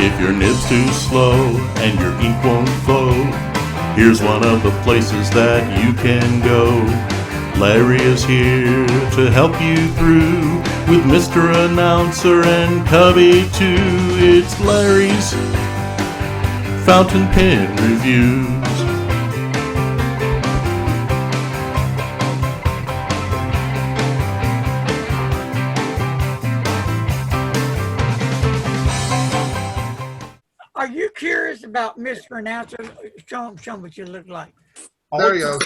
If your nib's too slow and your ink won't flow, here's one of the places that you can go. Larry is here to help you through with Mr. Announcer and Cubby too. It's Larry's Fountain Pen Reviews. Are you curious about Mr. Announcer? Show him what you look like. There you go.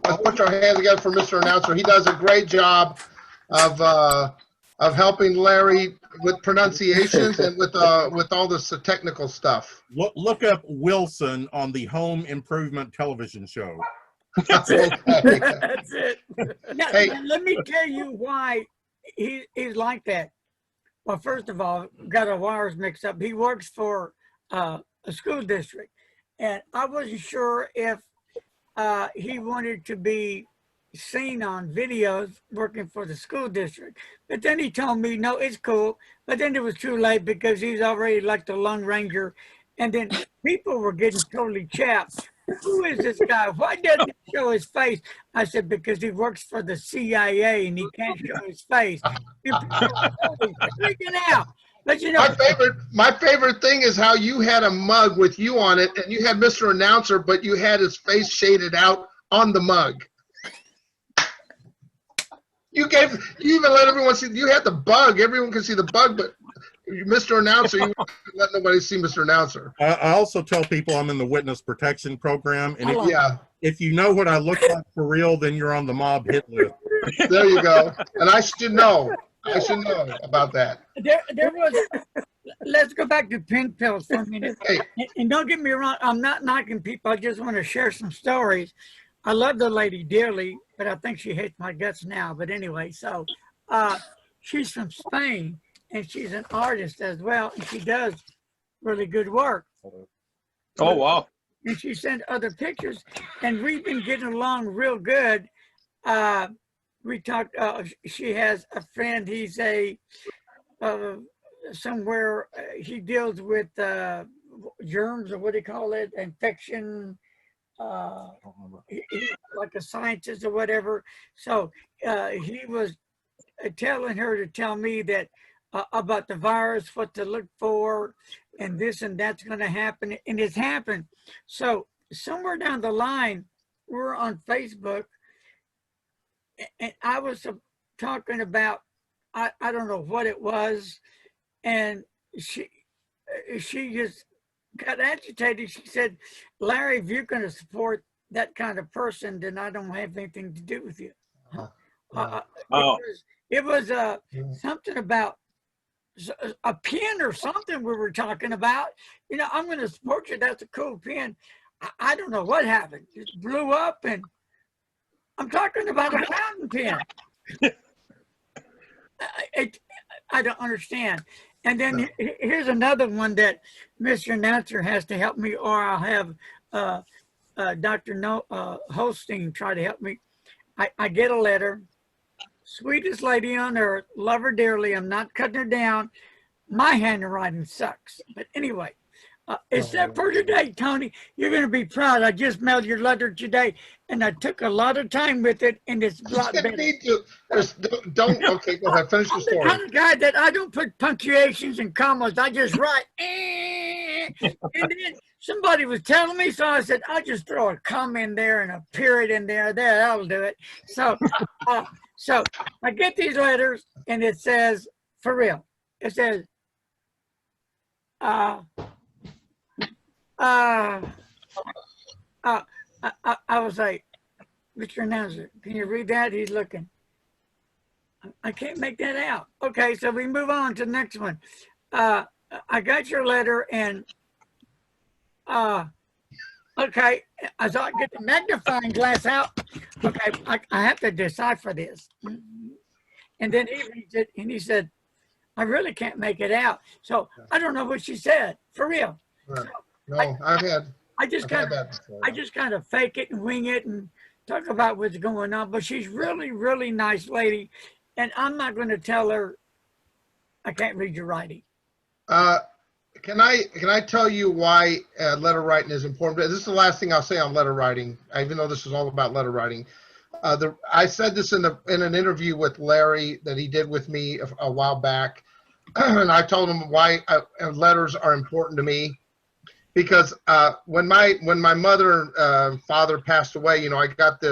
Let's put our hands together for Mr. Announcer. He does a great job of helping Larry with pronunciations and with all this technical stuff. Look up Wilson on the Home Improvement television show. That's it. Okay. That's it. Now, Hey. now, let me tell you why he's like that. Well, first of all, got our wires mixed up. He works for a school district, and I wasn't sure if he wanted to be seen on videos working for the school district. But then he told me, no, it's cool. But then it was too late because he's already like the Lone Ranger. And then people were getting totally chapped. Who is this guy? Why doesn't he show his face? I said, because he works for the CIA and he can't show his face. And people were totally freaking out. But you know, My favorite thing is how you had a mug with you on it, and you had Mr. Announcer, but you had his face shaded out on the mug. You even let everyone see. You had the bug. Everyone can see the bug, but Mr. Announcer, you wouldn't let nobody see Mr. Announcer. I also tell people I'm in the witness protection program, and if you know what I look like for real, then you're on the mob hit list. There you go. And I should know. I should know about that. there was. Let's go back to pink pills for a minute. Hey. And don't get me wrong, I'm not knocking people. I just want to share some stories. I love the lady dearly, but I think she hates my guts now. But anyway, so she's from Spain, and she's an artist as well, and she does really good work. Oh, wow. And she sent other pictures, and we've been getting along real good. We talked, she has a friend, he's somewhere, he deals with germs, or what do you call it, infection, he's like a scientist or whatever. So he was telling her to tell me that about the virus, what to look for, and this and that's going to happen, and it's happened. So somewhere down the line, we're on Facebook, and I was talking about, I don't know what it was, and she just got agitated. She said, Larry, if you're going to support that kind of person, then I don't have anything to do with you. It was something about a pen or something we were talking about. You know, I'm going to support you. That's a cool pen. I don't know what happened. It blew up, and I'm talking about a fountain pen. I don't understand. And then here's another one that Mr. Announcer has to help me, or I'll have Dr. Holstein try to help me. I get a letter. Sweetest lady on earth, love her dearly. I'm not cutting her down. My handwriting sucks. But anyway, except for today, Tony, you're going to be proud. I just mailed your letter today, and I took a lot of time with it, and it's a lot better. Okay, go ahead. Finish the story. I'm the kind of guy that I don't put punctuations and commas. I just write. And then somebody was telling me, so I said, I'll just throw a comma in there and a period in there. That'll do it. So, so I get these letters, and it says, for real, it says, I was like, Mr. Announcer, can you read that? He's looking. I can't make that out. Okay, so we move on to the next one. I got your letter, and okay, as I get the magnifying glass out, okay, I have to decipher this. And then he said, I really can't make it out. So I don't know what she said, for real. Right. So No, I just kind of fake it and wing it and talk about what's going on. But she's really, really nice lady, and I'm not going to tell her I can't read your writing. Can I tell you why letter writing is important? This is the last thing I'll say on letter writing, even though this is all about letter writing. I said this in an interview with Larry that he did with me a while back, and I told him why letters are important to me. Because when my mother and father passed away, you know, I got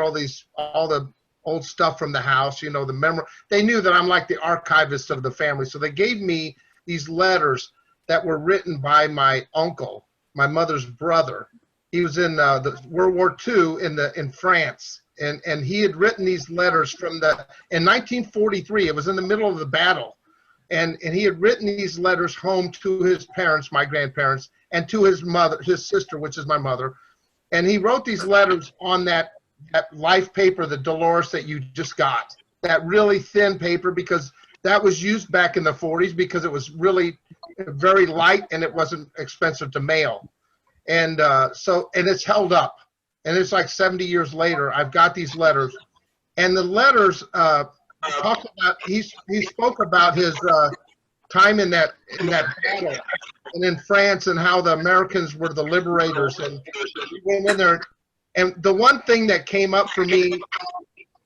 all the old stuff from the house, you know, the memory. They knew that I'm like the archivist of the family, so they gave me these letters that were written by my uncle, my mother's brother. He was in the World War II in France, and he had written these letters in 1943. It was in the middle of the battle, and he had written these letters home to his parents, my grandparents, and to his sister, which is my mother. And he wrote these letters on that life paper, the Dolores that you just got, that really thin paper, because that was used back in the 40s because it was really very light and it wasn't expensive to mail. And and it's held up. And it's like 70 years later, I've got these letters. And the letters talk about, he spoke about his time in that battle and in France, and how the Americans were the liberators, and he went in there. And the one thing that came up for me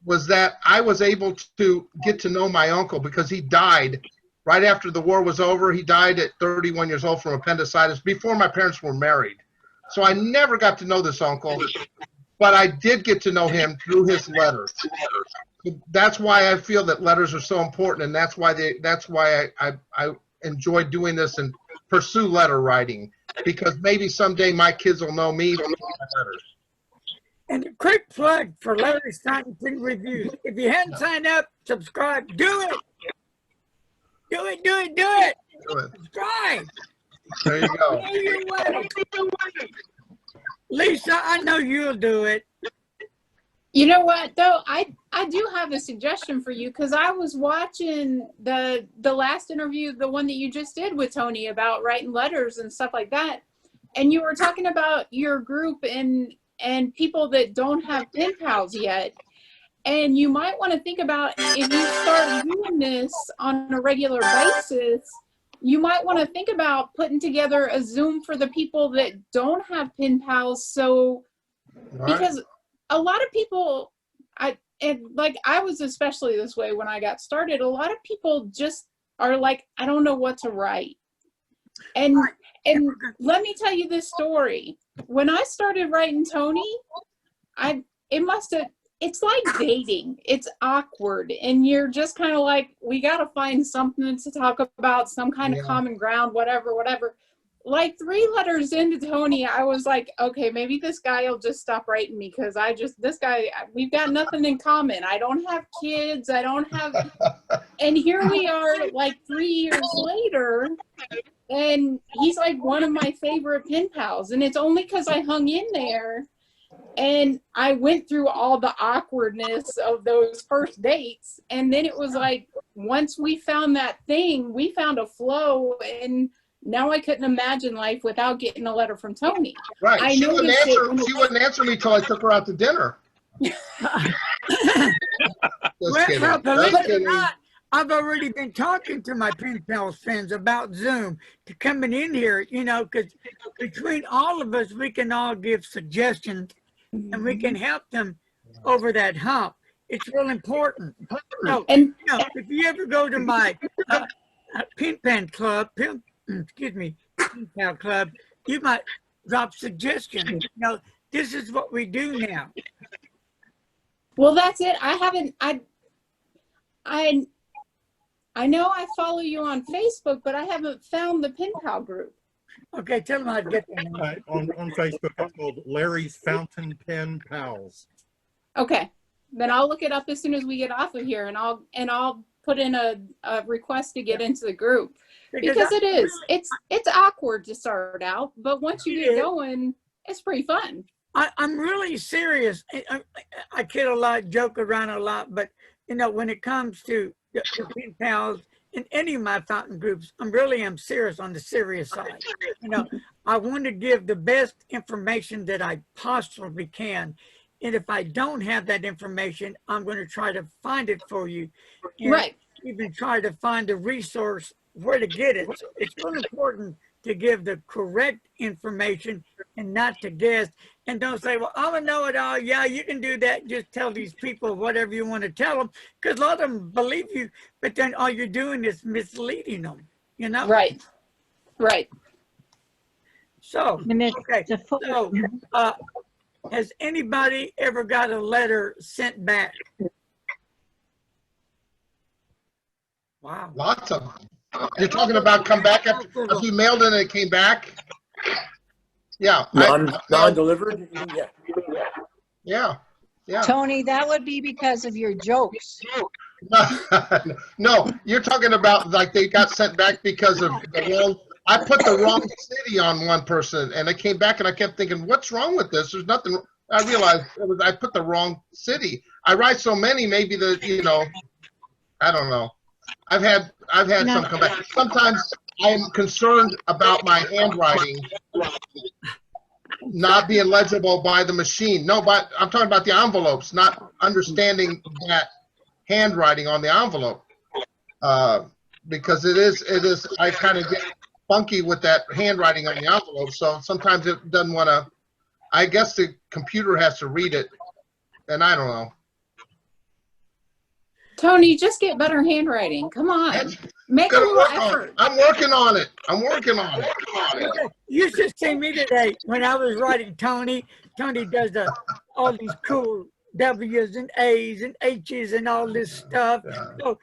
was that I was able to get to know my uncle, because he died right after the war was over. He died at 31 years old from appendicitis before my parents were married. So I never got to know this uncle, but I did get to know him through his letters. That's why I feel that letters are so important, and that's why I enjoy doing this and pursue letter writing, because maybe someday my kids will know me from my letters. And a quick plug for Larry Stevenson Reviews. If you hadn't signed up, subscribe. Do it. Do it, do it, do it. Do it. Subscribe. There you go. Know your way. Lisa, I know you'll do it. You know what, though? I do have a suggestion for you, because I was watching the last interview, the one that you just did with Tony about writing letters and stuff like that. And you were talking about your group and people that don't have pen pals yet. And you might want to think about, if you start doing this on a regular basis, you might want to think about putting together a Zoom for the people that don't have pen pals. So, because a lot of people, I was especially this way when I got started, a lot of people just are like, I don't know what to write. And let me tell you this story. When I started writing Tony, it's like dating. It's awkward. And you're just kind of like, we got to find something to talk about, some kind of common ground, whatever. Like 3 letters into Tony, I was like, okay, maybe this guy will just stop writing me, because we've got nothing in common. I don't have kids. I don't have, and here we are like 3 years later, and he's like one of my favorite pen pals. And it's only because I hung in there and I went through all the awkwardness of those first dates. And then it was like, once we found that thing, we found a flow, and now I couldn't imagine life without getting a letter from Tony. Right. She wouldn't answer me till I took her out to dinner. Just kidding. Believe it or not, I've already been talking to my pen pals friends about Zoom to coming in here, you know, because between all of us, we can all give suggestions and we can help them over that hump. It's real important. So, if you ever go to my pen club, pen pal club, you might drop suggestions. You know, this is what we do now. Well, that's it. I know I follow you on Facebook, but I haven't found the pen pal group. Okay, tell them how to get there. On Facebook, it's called Larry's Fountain Pen Pals. Okay, then I'll look it up as soon as we get off of here, and I'll put in a request to get into the group, because it's awkward to start out, but once you get going, it's pretty fun. I'm really serious. I kid a lot, joke around a lot, but you know, when it comes to the pen pals in any of my fountain groups, I'm serious on the serious side. You know, I want to give the best information that I possibly can. And if I don't have that information, I'm going to try to find it for you. And even try to find a resource where to get it. So it's really important to give the correct information and not to guess. And don't say, well, I'm a know-it-all. Yeah, you can do that. Just tell these people whatever you want to tell them, because a lot of them believe you, but then all you're doing is misleading them, you know? Right. Right. So, okay. So, has anybody ever got a letter sent back? Wow. Lots of them. You're talking about come back after if you mailed it and it came back? Yeah. Non-delivered? Yeah. Yeah. Yeah. Tony, that would be because of your jokes. No, you're talking about like they got sent back because of the wrong. I put the wrong city on one person, and it came back, and I kept thinking, "What's wrong with this?" There's nothing. I realized I put the wrong city. I write so many, maybe I don't know. I've had some come back. Sometimes I'm concerned about my handwriting not being legible by the machine. No, but I'm talking about the envelopes, not understanding that handwriting on the envelope, because it is. I kind of get funky with that handwriting on the envelope, so sometimes it doesn't want to. I guess the computer has to read it, and I don't know. Tony, just get better handwriting. Come on. Make a little effort. I'm working on it. I'm working on it. You should see me today when I was writing Tony. Tony does all these cool W's and A's and H's and all this stuff. Yeah. So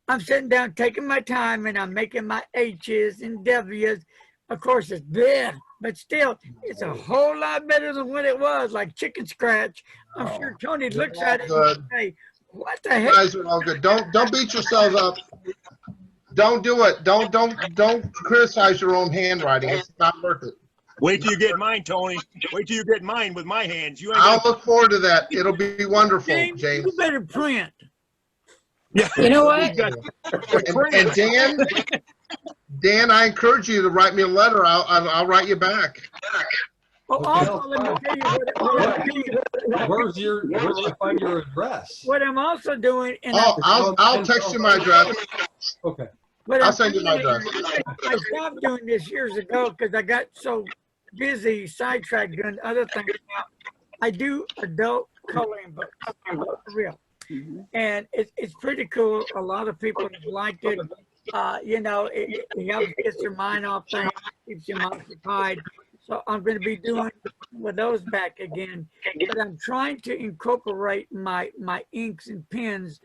I'm sitting down taking my time and I'm making my H's and W's. Of course, it's big, but still, it's a whole lot better than what it was, like chicken scratch. I'm sure Tony looks at it and say, what the heck? You guys are all good. Don't beat yourselves up. Don't do it. Don't criticize your own handwriting. It's not worth it. Wait till you get mine, Tony. Wait till you get mine with my hands. I'll look forward to that. It'll be wonderful, James. You better print. Yeah. You know what? And Dan, I encourage you to write me a letter. I'll write you back. Well, also, let me tell you where do I find your address? what I'm also doing. And I'll text you my address. Okay. I'll send you my address. I stopped doing this years ago because I got so busy, sidetracked doing other things. Now, I do adult coloring books, for real. And it's pretty cool. A lot of people have liked it. It helps get your mind off things, keeps you occupied. So I'm going to be doing with those back again. But I'm trying to incorporate my inks and pens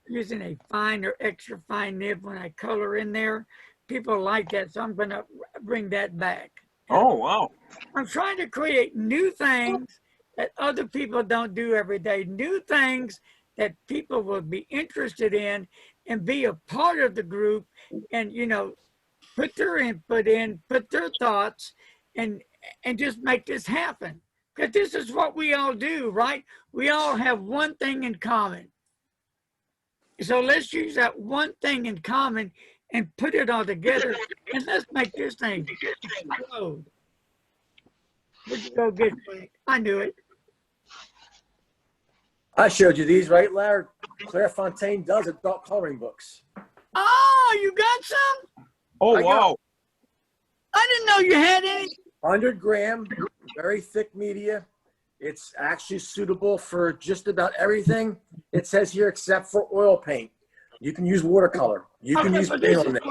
using a fine or extra fine nib when I color in there. People like that, so I'm going to bring that back. Oh, wow. I'm trying to create new things that other people don't do every day, new things that people will be interested in and be a part of the group and, put their input in, put their thoughts, and just make this happen. Because this is what we all do, right? We all have one thing in common. So let's use that one thing in common and put it all together, and let's make this thing explode. Where'd you go get it? I knew it. I showed you these, right, Larry? Claire Fontaine does adult coloring books. Oh, you got some? Oh, wow. I didn't know you had any. 100 gram, very thick media. It's actually suitable for just about everything. It says here, except for oil paint. You can use watercolor. You can use paint on it.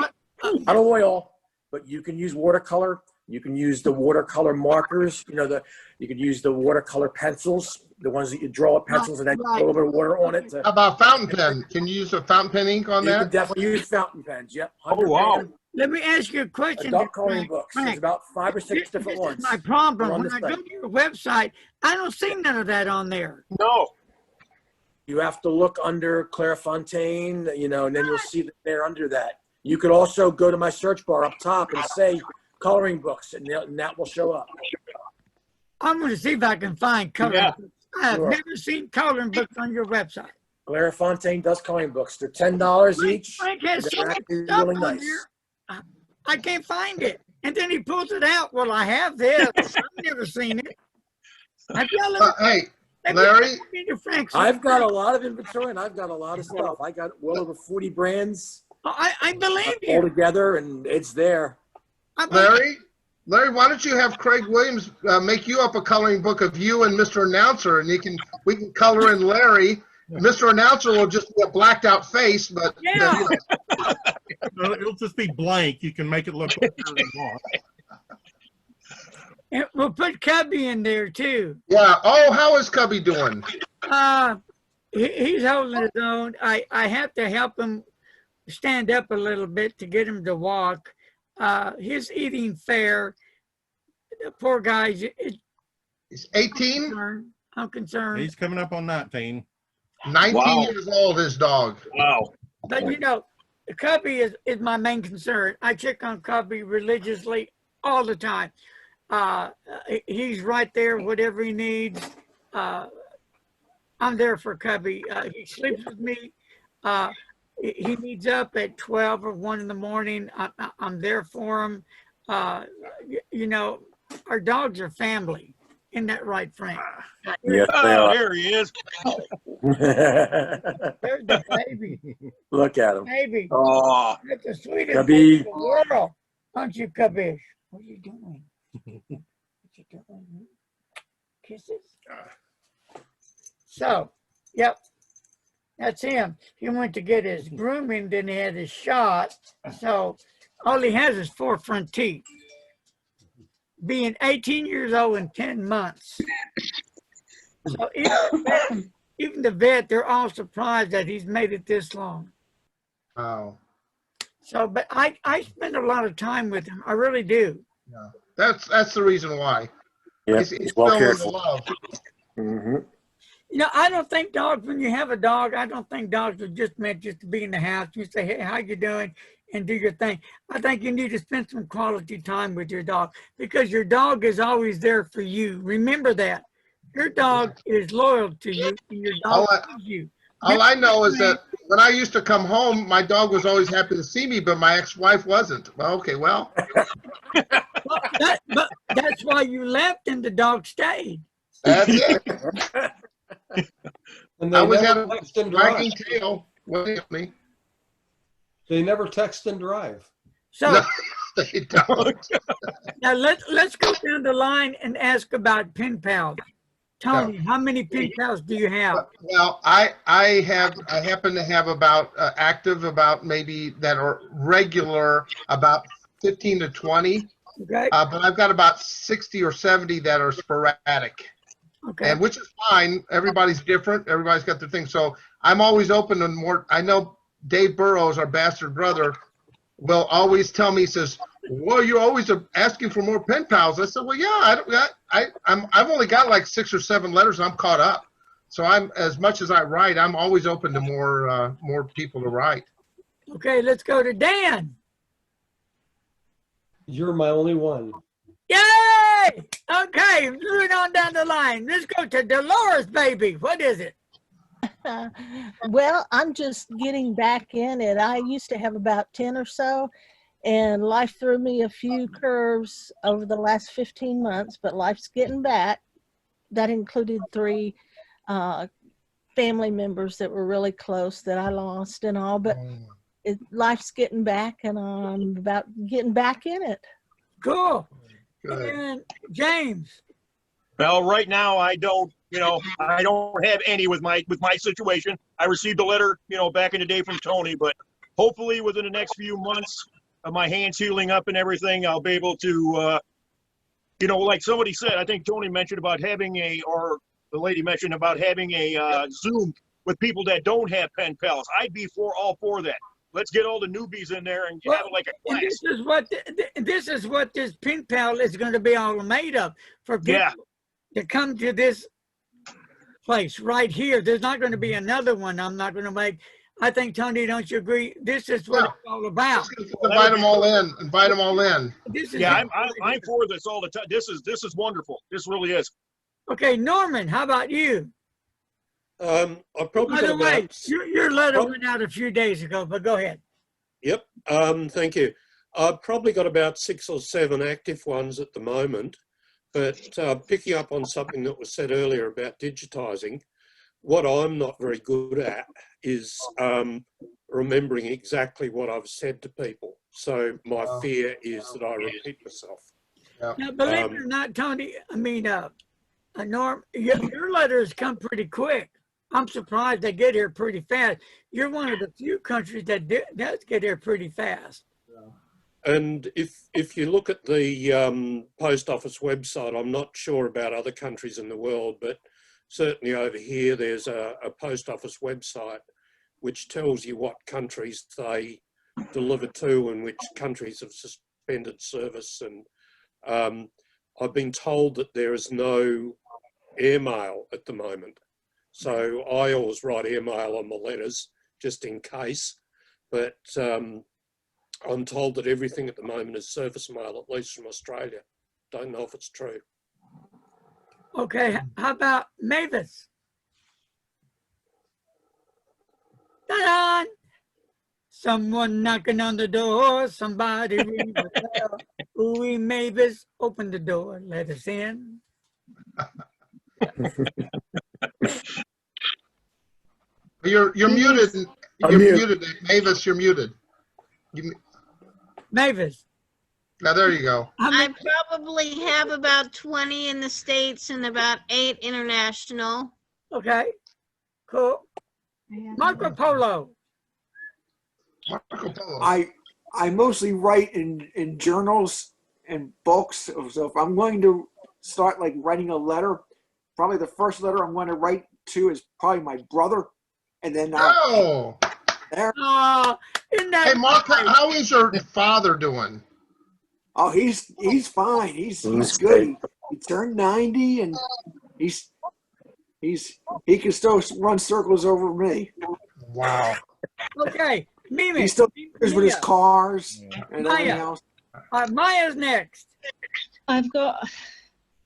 Not oil, but you can use watercolor. You can use the watercolor markers. You can use the watercolor pencils, the ones that you draw with pencils and then put a little bit of water on it. How about fountain pen? Can you use a fountain pen ink on You that? can definitely use fountain pens. Yep. Oh, wow. Let me ask you a question. Adult coloring books. Frank, There's about 5 or 6 different this ones. is my problem. on When the I go site. to your website, I don't see none of that on there. No. You have to look under Claire Fontaine, and then you'll see that they're under that. You could also go to my search bar up top and say coloring books, and that will show up. I'm going to see if I can find coloring Yeah. books. I have Sure. never seen coloring books on your website. Claire Fontaine does coloring books. They're $10 each. Frank has so They're much actually stuff really on nice. there. I can't find it. And then he pulls it out. Well, I have this. I've never seen it. Have y'all ever- Hey, let me- Larry, let me to Frank's- I've got a lot of inventory, and I've got a lot of stuff. I got well over 40 brands I believe all you. together, and it's there. I believe- Larry, Larry, why don't you have Craig Williams make you up a coloring book of you and Mr. Announcer, and we can color in Larry. Mr. Announcer will just be a blacked out face, but Yeah. you know. No, it'll just be blank. You can make it look whatever you want. And we'll put Cubby in there too. Yeah. Oh, how is Cubby doing? He's holding his own. I have to help him stand up a little bit to get him to walk. He's eating fair. The poor guy. He's 18? I'm concerned. He's coming up on 19. 19 Wow. years old, his dog. Wow. But you know, Cubby is my main concern. I check on Cubby religiously all the time. He's right there, whatever he needs. I'm there for Cubby. He sleeps with me. He needs up at 12 or 1 in the morning. I'm there for him. You know, our dogs are family. Isn't that right, Frank? Yes, they Oh, are. there he is. There's the baby. Look at him. Baby. Oh, That's the sweetest Cubby. baby in the world. Aren't you, Cubby? What are you doing? What you doing? Kisses? So, yep. That's him. He went to get his grooming, then he had his shot. So all he has is 4 front teeth. Being 18 years old in 10 months. So even the vet, they're all surprised that he's made it this long. Wow. So, but I spend a lot of time with him. I really do. Yeah. That's the reason why. Yeah, He's well filled cared with for. love. Mm-hmm. You know, I don't think dogs, when you have a dog, I don't think dogs are just meant just to be in the house. You say, hey, how you doing? And do your thing. I think you need to spend some quality time with your dog because your dog is always there for you. Remember that. Your dog is loyal to you and your dog loves you. All I know is that when I used to come home, my dog was always happy to see me, but my ex-wife wasn't. Well, okay, well. But that's why you left and the dog stayed. That's it. And I they always had never a text and drive. wagging tail waiting at me. They never text and drive. So No, they don't. now let's go down the line and ask about pen pals. Tony, how many pen pals do you have? Well, I happen to have about active about maybe that are regular about 15 to 20. Okay. But I've got about 60 or 70 that are sporadic. Okay. And which is fine. Everybody's different. Everybody's got their thing. So I'm always open to more. I know Dave Burrows, our bastard brother, will always tell me, he says, well, you're always asking for more pen pals. I said, well, yeah, I've only got like 6 or 7 letters and I'm caught up. So I'm, as much as I write, I'm always open to more people to write. Okay, let's go to Dan. You're my only one. Yay! Okay, moving on down the line. Let's go to Dolores, baby. What is it? Well, I'm just getting back in it. I used to have about 10 or so, and life threw me a few curves over the last 15 months, but life's getting back. That included 3 family members that were really close that I lost and all, but life's getting back, and I'm about getting back in it. Cool. Good. And James. well, right now I don't have any with my situation. I received a letter, back in the day from Tony, but hopefully within the next few months of my hands healing up and everything, I'll be able to, like somebody said, I think Tony mentioned about having or the lady mentioned about having a Zoom with people that don't have pen pals. I'd be all for that. Let's get all the newbies in there and have it like a class. This is what this pen pal is going to be all made of for people to come to this place right here. There's not going to be another one I'm not going to make. I think, Tony, don't you agree? This is what it's all about. Invite them all in. Invite them all in. This is I'm for this all the time. This is wonderful. This really is. Okay, Norman, how about you? I've probably By got the way, about. your letter went out a few days ago, but go ahead. Yep. Thank you. I've probably got about 6 or 7 active ones at the moment, but picking up on something that was said earlier about digitising, what I'm not very good at is remembering exactly what I've said to people. So my fear is that I repeat myself. Yeah. Now, believe it or not, Tony, I mean, Norm, your letters come pretty quick. I'm surprised they get here pretty fast. You're one of the few countries that does get here pretty fast. And if you look at the post office website, I'm not sure about other countries in the world, but certainly over here there's a post office website which tells you what countries they deliver to and which countries have suspended service. And I've been told that there is no airmail at the moment. So I always write airmail on my letters just in case. But I'm told that everything at the moment is surface mail, at least from Australia. Don't know if it's true. Okay, how about Mavis? Ta-da! Someone knocking on the door, somebody ring the bell. Ooh, Mavis, open the door, let us in. You're muted. You're muted, Mavis. You're muted. Mavis. Now there you go. I probably have about 20 in the States and about 8 international. Okay, cool. Marco Polo. Marco Polo. I mostly write in journals and books. So if I'm going to start like writing a letter, probably the first letter I'm going to write to is probably my brother, and then oh, there. Hey, Mark, how is your father doing? Oh, he's fine. He's good. He turned 90, and he can still run circles over me. Wow. Okay, Mimi. He still cares with his cars and everything Maya. else. Maya's next. I've got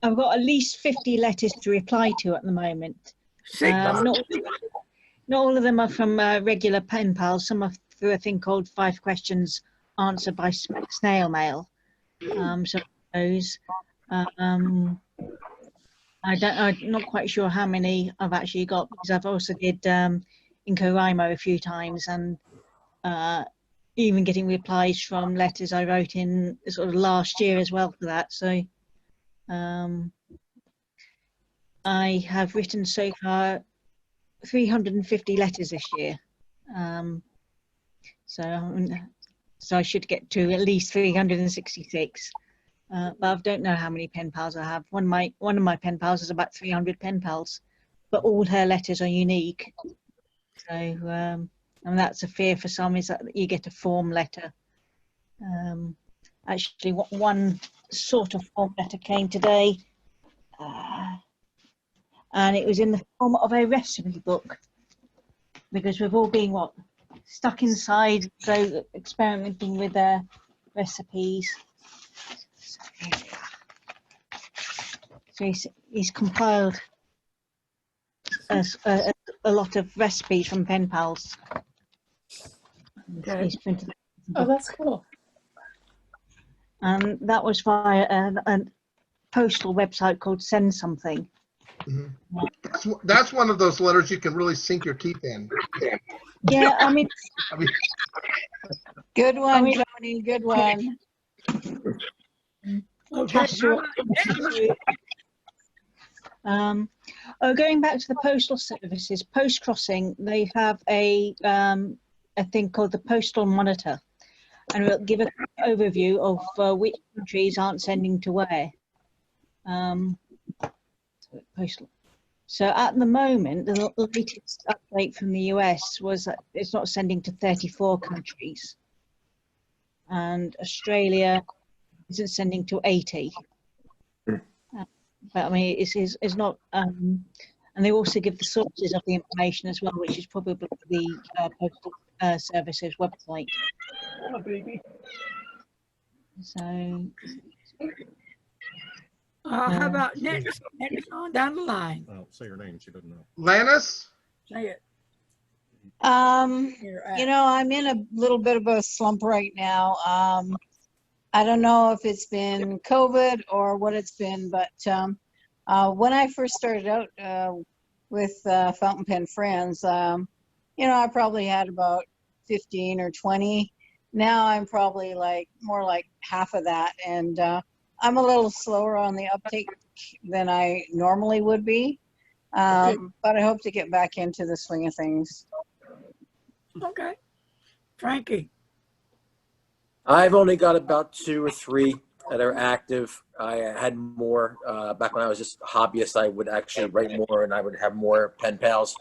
at least 50 letters to reply to at the moment. Not all of them are from regular pen pals. Some are through a thing called 5 questions answered by snail mail. So those. I'm not quite sure how many I've actually got, because I've also did Incoraimo a few times, and even getting replies from letters I wrote in sort of last year as well for that. So I have written so far 350 letters this year. So I should get to at least 366. But I don't know how many pen pals I have. One of my pen pals has about 300 pen pals, but all her letters are unique. So and that's a fear for some, is that you get a form letter. Actually, one sort of form letter came today, and it was in the form of a recipe book, because we've all been stuck inside, so experimenting with recipes. So he's compiled a lot of recipes from pen pals. Okay. Oh, that's cool. And that was via a postal website called Send Something. Mm-hmm. That's one of those letters you can really sink your teeth in. Yeah, I mean, good one, Tony. Good one. Okay. Going back to the postal services, Post Crossing, they have a thing called the Postal Monitor, and we'll give an overview of which countries aren't sending to where. Postal. So at the moment, the latest update from the US was that it's not sending to 34 countries, and Australia isn't sending to 80. But I mean, it's not, and they also give the sources of the information as well, which is probably the Postal Services website. Oh, baby. So. How about next on down the line? Oh, say her name. She doesn't know. Lannis? Say it. You know, I'm in a little bit of a slump right now. I don't know if it's been COVID or what it's been, but when I first started out with Fountain Pen Friends, you know, I probably had about 15 or 20. Now I'm probably more like half of that. And I'm a little slower on the uptake than I normally would be. But I hope to get back into the swing of things. Okay. Frankie. I've only got about 2 or 3 that are active. I had more back when I was just a hobbyist. I would actually write more, and I would have more pen pals.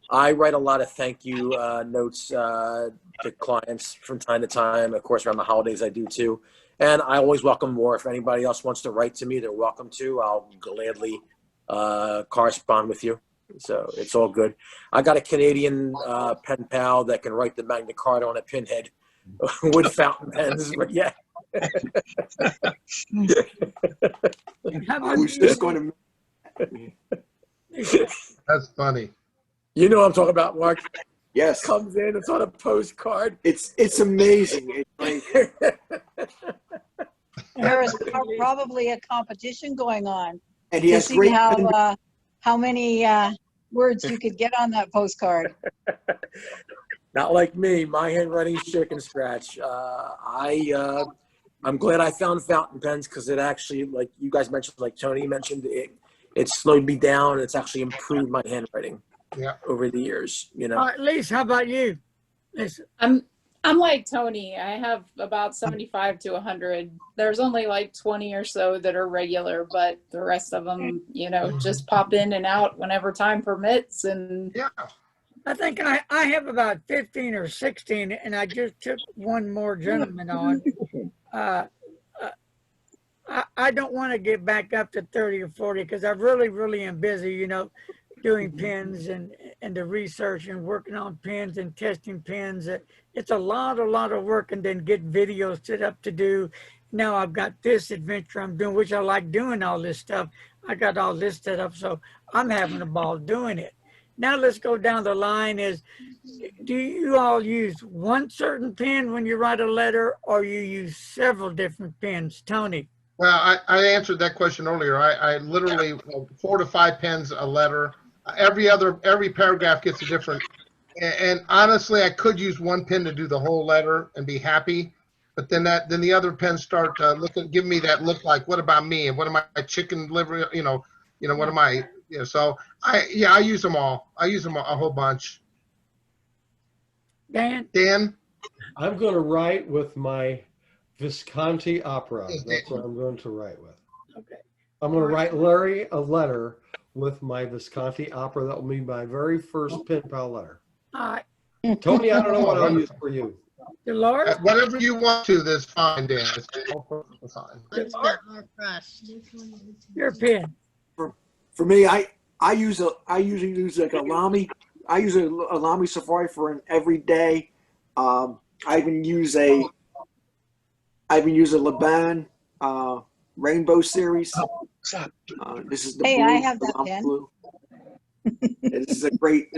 I write a lot of thank you notes to clients from time to time. Of course, around the holidays, I do too. And I always welcome more. If anybody else wants to write to me, they're welcome to. I'll gladly correspond with you. So it's all good. I got a Canadian pen pal that can write the Magna Carta on a pinhead with fountain pens, but yeah. I was just going to. That's funny. You know what I'm talking about, Mark? Yes. Comes in, it's on a postcard. It's amazing. It's like, There is probably a competition going on and he to has see great how many words you could get on that postcard. Not like me. My handwriting's chicken scratch. I'm glad I found fountain pens because it actually, like you guys mentioned, like Tony mentioned, it slowed me down. It's actually improved my handwriting over the years. You know. Lise, how about you? Listen. I'm like Tony. I have about 75 to 100. There's only like 20 or so that are regular, but the rest of them, you know, just pop in and out whenever time permits. And yeah, I think I have about 15 or 16, and I just took one more gentleman on. I don't want to get back up to 30 or 40 because I really am busy, you know, doing pens and the research and working on pens and testing pens. It's a lot of work, and then get videos set up to do. Now I've got this adventure I'm doing, which I like doing all this stuff. I got all this set up, so I'm having a ball doing it. Now let's go down the line. Do you all use one certain pen when you write a letter, or you use several different pens? Tony? Well, I answered that question earlier. I literally 4 to 5 pens a letter. Every paragraph gets a different. And honestly, I could use one pen to do the whole letter and be happy. But then the other pens start giving me that look like, what about me? And what am I, chicken liver? You know, what am I? You know, so I use them all. I use them a whole bunch. Dan? I'm going to write with my Visconti Opera. That's what I'm going to write with. Okay. I'm going to write Larry a letter with my Visconti Opera. That will be my very first pen pal letter. Tony, I don't know what I'll use for you. Dolores? Whatever you want to, that's fine, Dan. It's fine. Let's get more crust. Your pen. For me, I usually use like a Lamy. I use a Lamy Safari for an everyday. I even use a Laban Rainbow series. This is the Hey, blue, I have that pen. blue. This is a great.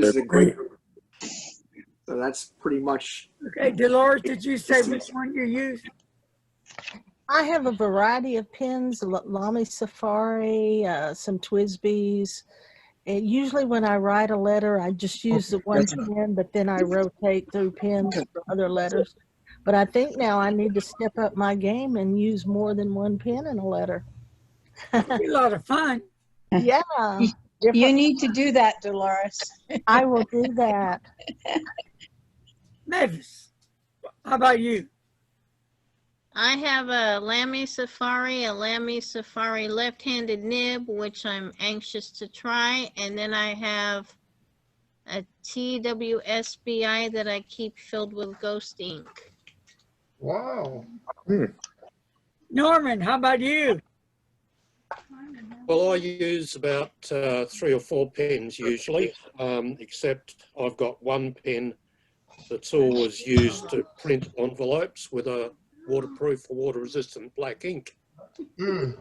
So that's pretty much. Okay, Dolores, did you say which one you use? I have a variety of pens, Lamy Safari, some Twisbys. And usually when I write a letter, I just use the one pen, but then I rotate through pens for other letters. But I think now I need to step up my game and use more than one pen in a letter. It'll be a lot of fun. Yeah. You need to do that, Dolores. I will do that. Mavis, how about you? I have a Lamy Safari left-handed nib, which I'm anxious to try. And then I have a TWSBI that I keep filled with ghost ink. Wow. Norman, how about you? Well, I use about 3 or 4 pens usually, except I've got one pen that's always used to print envelopes with a waterproof or water-resistant black ink.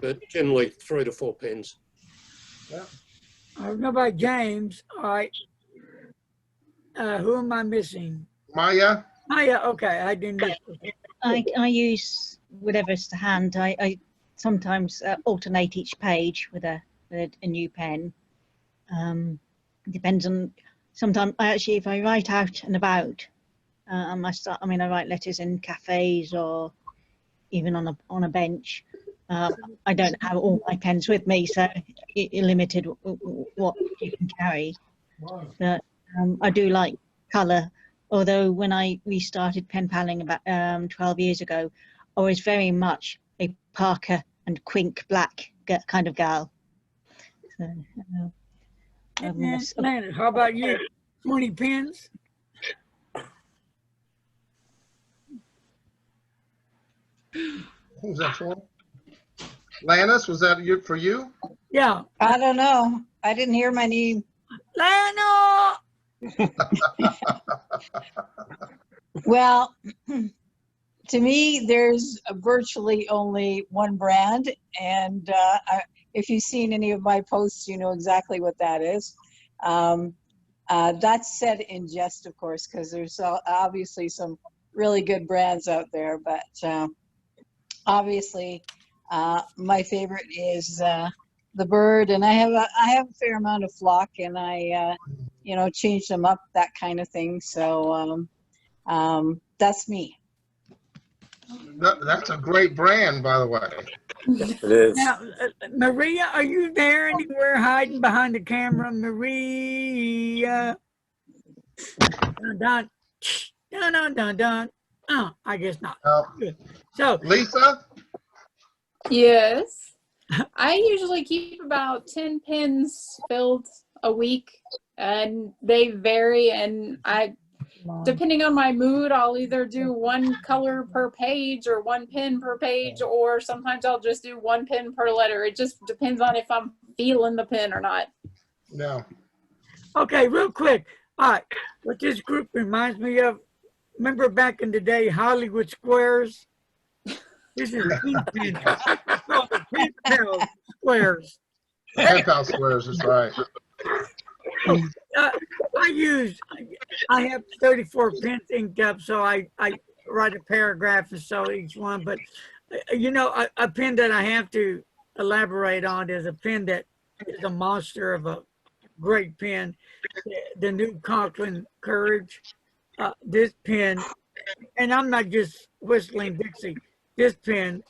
But generally 3 to 4 pens. Yeah. I don't know about James. All right. Who am I missing? Maya? Maya, okay. I didn't miss it. I use whatever's to hand. I sometimes alternate each page with a new pen. Depends on. Sometimes actually, if I write out and about, I write letters in cafes or even on a bench. I don't have all my pens with me, so it limited what you can carry. But I do like colour. Although when we started pen paling about 12 years ago, I was very much a Parker and Quink black kind of gal. So, Landon, how about you? 20 pens? Who was that for? Lannis, was that for you? Yeah. I don't know. I didn't hear my name. Lano! Well, to me, there's virtually only one brand, and if you've seen any of my posts, you know exactly what that is. That's said in jest, of course, because there's obviously some really good brands out there, but obviously my favorite is the Bird, and I have a fair amount of flock, and I change them up, that kind of thing. So that's me. That's a great brand, by the way. It is. Now, Maria, are you there anywhere hiding behind the camera? Maria. Dun, dun, dun, dun, dun, dun. I guess not. Good. So, Lisa? Yes. I usually keep about 10 pens filled a week, and they vary, and depending on my mood, I'll either do one color per page or one pen per page, or sometimes I'll just do one pen per letter. It just depends on if I'm feeling the pen or not. No. okay, real quick. All right, what this group reminds me of, remember back in the day, Hollywood Squares? This is pen pal squares. Pen pal squares, that's right. I have 34 pens inked up, so I write a paragraph or so each one. But a pen that I have to elaborate on is a pen that is a monster of a great pen, the new Conklin Courage. This pen, and I'm not just whistling Dixie, this pen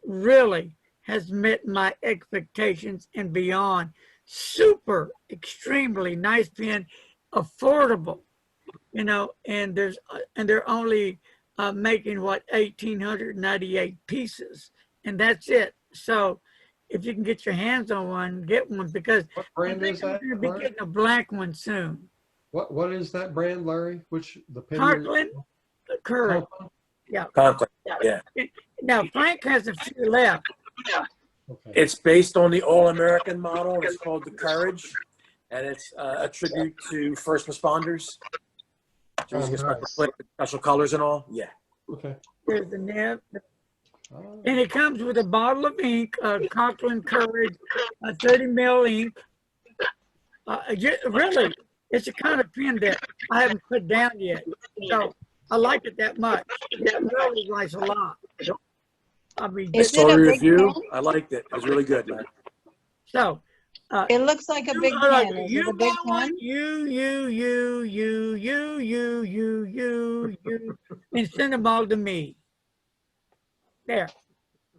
really has met my expectations and beyond. Super, extremely nice pen, affordable, and they're only making 1,898 pieces, and that's it. So if you can get your hands on one, get one, because What brand is that? I'm going to be getting a black one soon. What is that brand, Larry? Which the pen? Conklin Courage. Yeah. Conklin. Yeah. Now Frank has a few left. Okay. It's based on the All-American model. It's called the Courage, and it's a tribute to first responders. So you get special colors and all. Yeah. Okay. There's the nib. And it comes with a bottle of ink, Conklin Courage, 30 mil ink. Really, it's the kind of pen that I haven't put down yet. So I like it that much. It really likes a lot. I mean, Is it a big review. pen? I liked it. It was really good, man. So it looks like a big pen. Is it a big pen? And send them all to me. There.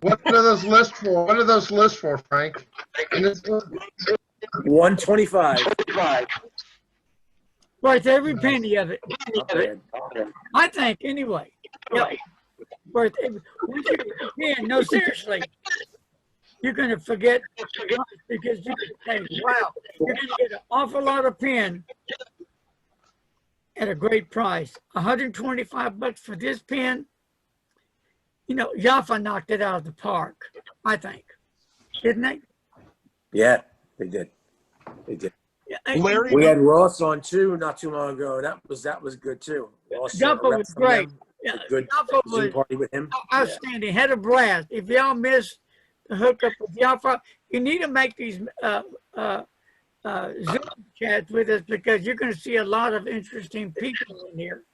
What are those lists for? What are those lists for, Frank? 125. Worth every penny of it. I think, anyway. Yeah. Worth every, once you get a pen, no, seriously, you're going to forget, because you can say, wow, you're going to get an awful lot of pen at a great price. $125 for this pen. Jaffa knocked it out of the park, I think. Didn't they? Yeah, they did. They did. Larry, We had Ross on too not too long ago. That was good too. Jaffa was great. Yeah, good Zoom party with him. Outstanding. Yeah. Had a blast. If y'all missed the hookup with Jaffa, you need to make these Zoom chats with us, because you're going to see a lot of interesting people in here.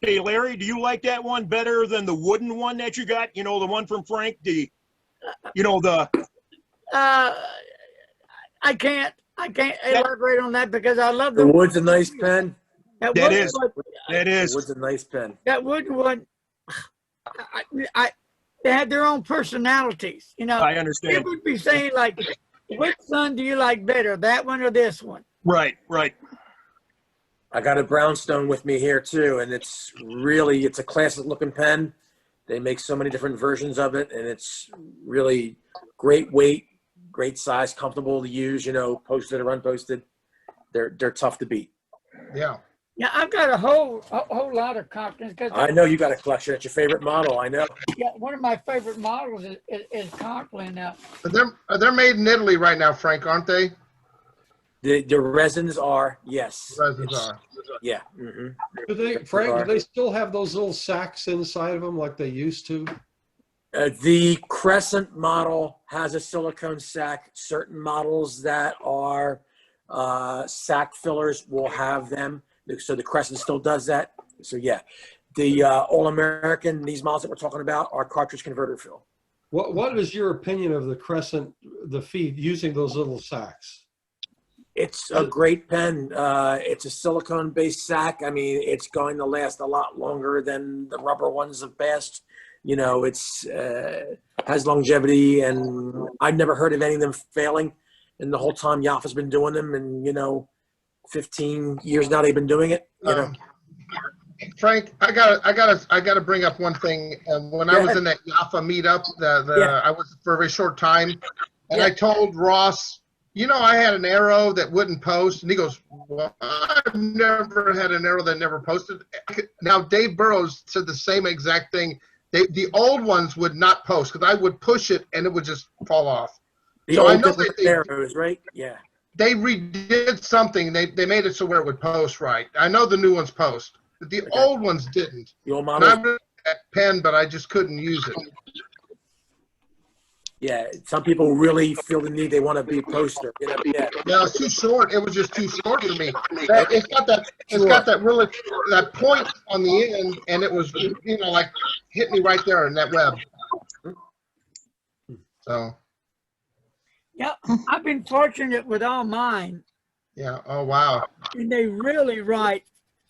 Hey, Larry, do you like that one better than the wooden one that you got? The one from Frank? I can't elaborate on that, because I love the wood's a nice pen. That is. Wood's a nice pen. That wooden one, they have their own personalities. You know, I understand. It would be saying like, which son do you like better, that one or this one? Right, right. I got a brownstone with me here too, and it's a classic looking pen. They make so many different versions of it, and it's really great weight, great size, comfortable to use, you know, posted or unposted. They're tough to beat. Yeah. Yeah, I've got a whole lot of Conklins. I know you got a collection. That's your favorite model. I know. Yeah, one of my favorite models is Conklin. They're made in Italy right now, Frank, aren't they? The resins are, yes. Resins are. Yeah. Mm-hmm. Do they, Frank, do they still have those little sacks inside of them like they used to? The Crescent model has a silicone sack. Certain models that are sack fillers will have them. So the Crescent still does that. So yeah, the All-American, these models that we're talking about are cartridge converter fill. What is your opinion of the Crescent, the feed, using those little sacks? It's a great pen. It's a silicone-based sack. I mean, it's going to last a lot longer than the rubber ones have passed. You know, it's has longevity, and I've never heard of any of them failing. And the whole time Yafa's been doing them, and you know, 15 years now they've been doing it. You know. Frank, I gotta bring up one thing. When I was in that Yafa meetup, I was for a very short time, and I told Ross, you know, I had an arrow that wouldn't post, and he goes, "Well, I've never had an arrow that never posted." Now Dave Burrows said the same exact thing. The old ones would not post because I would push it and it would just fall off. The old arrows, right? Yeah. They redid something. They made it so where it would post right. I know the new ones post, but the old ones didn't. The old And models. I really had that pen, but I just couldn't use it. Yeah, some people really feel the need. They want to be a poster. You know, yeah. No, it's too short. It was just too short for me. It's got that really that point on the end, and it was, you know, like hit me right there in that web. So. Yeah, I've been fortunate with all mine. Yeah. Oh wow. And they really write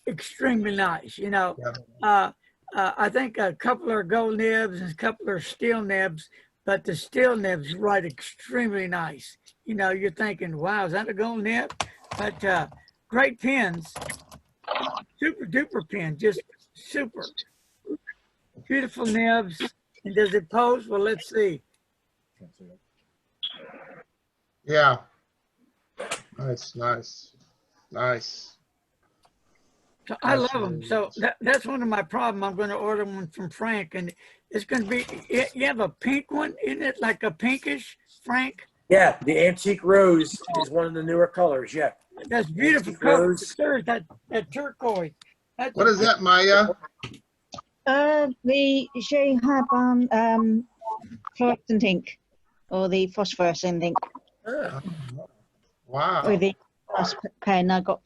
extremely nice. You know, I think a couple are gold nibs and a couple are steel nibs. But the steel nibs write extremely nice. You know, you're thinking, wow, is that a gold nib? But great pens, super duper pen, just super. Beautiful nibs. And does it pose? Well, let's see. Yeah. Nice. So I love them. So that's one of my problems. I'm going to order one from Frank, and it's going to be. You have a pink one, isn't it? Like a pinkish, Frank? Yeah, the antique rose is one of the newer colors. Yeah. That's beautiful color. Sir, that turquoise. What is that, Maya? The J Haban fluorescent ink, or the phosphorescent ink. Wow. With the last pen I got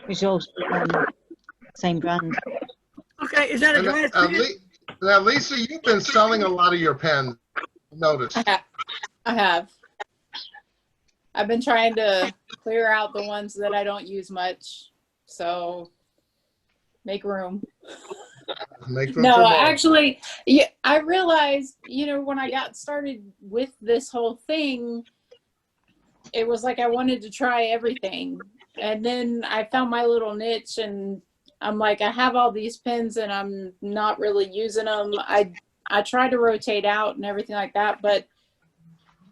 was also same brand. Okay, is that a glass pen? Now, Lisa, you've been selling a lot of your pens. Notice. I have. I've been trying to clear out the ones that I don't use much. So make room. No, actually, yeah, I realized, you know, when I got started with this whole thing, it was like I wanted to try everything. And then I found my little niche, and I'm like, I have all these pens and I'm not really using them. I try to rotate out and everything like that, but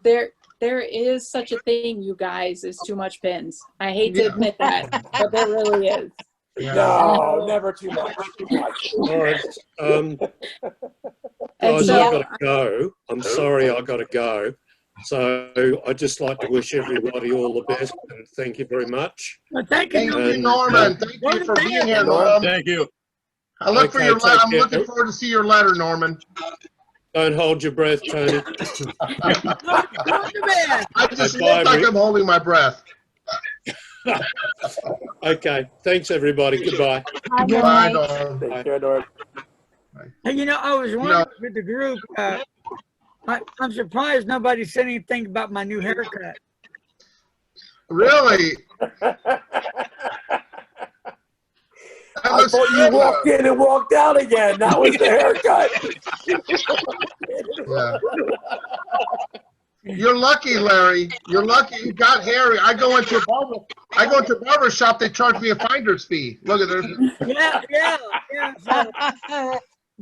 there is such a thing, you guys, is too much pens. I hate to admit that, but there really is. No, never too much. All right. Guys, I've got to go. I'm sorry, I've got to go. So I'd just like to wish everybody all the best, and thank you very much. Well, thank you, Norman. Thank you for being here, Norman. Thank you. I look for your letter. I'm looking forward to see your letter, Norman. Don't hold your breath, Tony. I just look like I'm holding my breath. Okay. Thanks, everybody. Goodbye. Bye, Norm. Take care, Norm. Hey, you know, I was wondering with the group, I'm surprised nobody said anything about my new haircut. Really? I thought you walked in and walked out again. That was the haircut. Yeah. You're lucky, Larry. You're lucky you got hairy. I go into a barber shop, they charge me a finder's fee. Look at there. Yeah. So,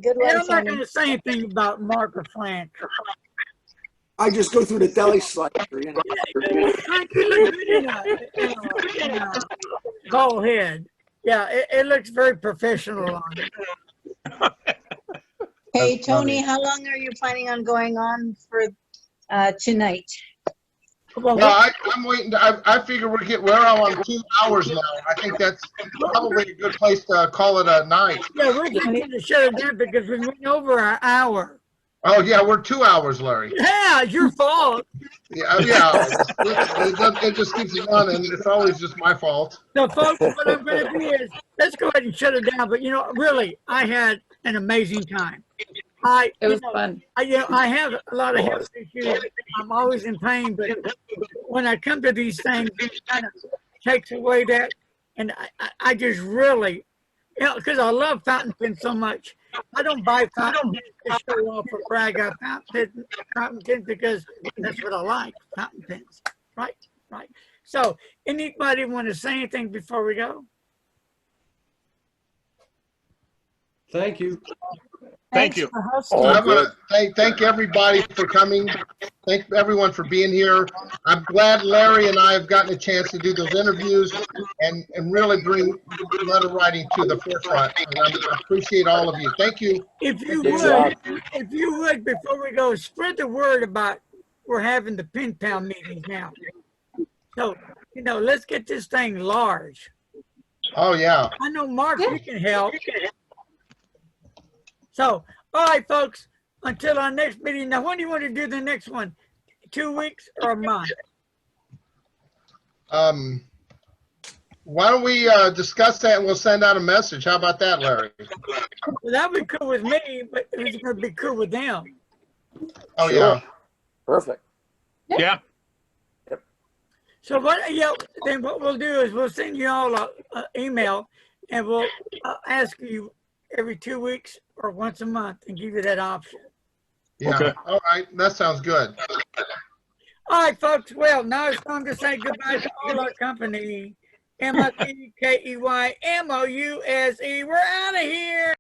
Good one, I'm not Tony. going to say anything about Mark or Flank. I just go through the deli slicer, you know. Frank, you look good in a bald head. Yeah, it looks very professional on you. Hey, Tony, how long are you planning on going on for tonight? Well, I'm waiting. I figure we're on 2 hours now. I think that's probably a good place to call it a night. Yeah, we're just going to shut it down because we went over our hour. Oh yeah, we're 2 hours, Larry. Yeah, it's your fault. Yeah. It just keeps running. It's always just my fault. So, folks, what I'm going to do is let's go ahead and shut it down. But really, I had an amazing time. It was fun. I have a lot of health issues. I'm always in pain, but when I come to these things, it kind of takes away that. And I just really, because I love fountain pens so much. I don't buy fountain pens to show off or brag out fountain pens because that's what I like, fountain pens. Right. So, anybody want to say anything before we go? Thank you. Thank you. I want to thank everybody for coming. Thank everyone for being here. I'm glad Larry and I have gotten a chance to do those interviews and really bring letter writing to the forefront. And I appreciate all of you. Thank you. If you would, before we go, spread the word about we're having the pen pal meetings now. So, let's get this thing large. Oh, yeah. I know, Mark, you can help. So, all right, folks, until our next meeting. Now, when do you want to do the next one? 2 weeks or a month? Why don't we discuss that and we'll send out a message. How about that, Larry? Well, that would be cool with me, but it's going to be cool with them. Oh, sure. Yeah. Perfect. Yeah. So then what we'll do is we'll send you all an email and we'll ask you every 2 weeks or once a month and give you that option. Yeah. Okay. All right. That sounds good. All right, folks. Well, now it's time to say goodbye to all our company. MICKEYMOUSE. We're out of here.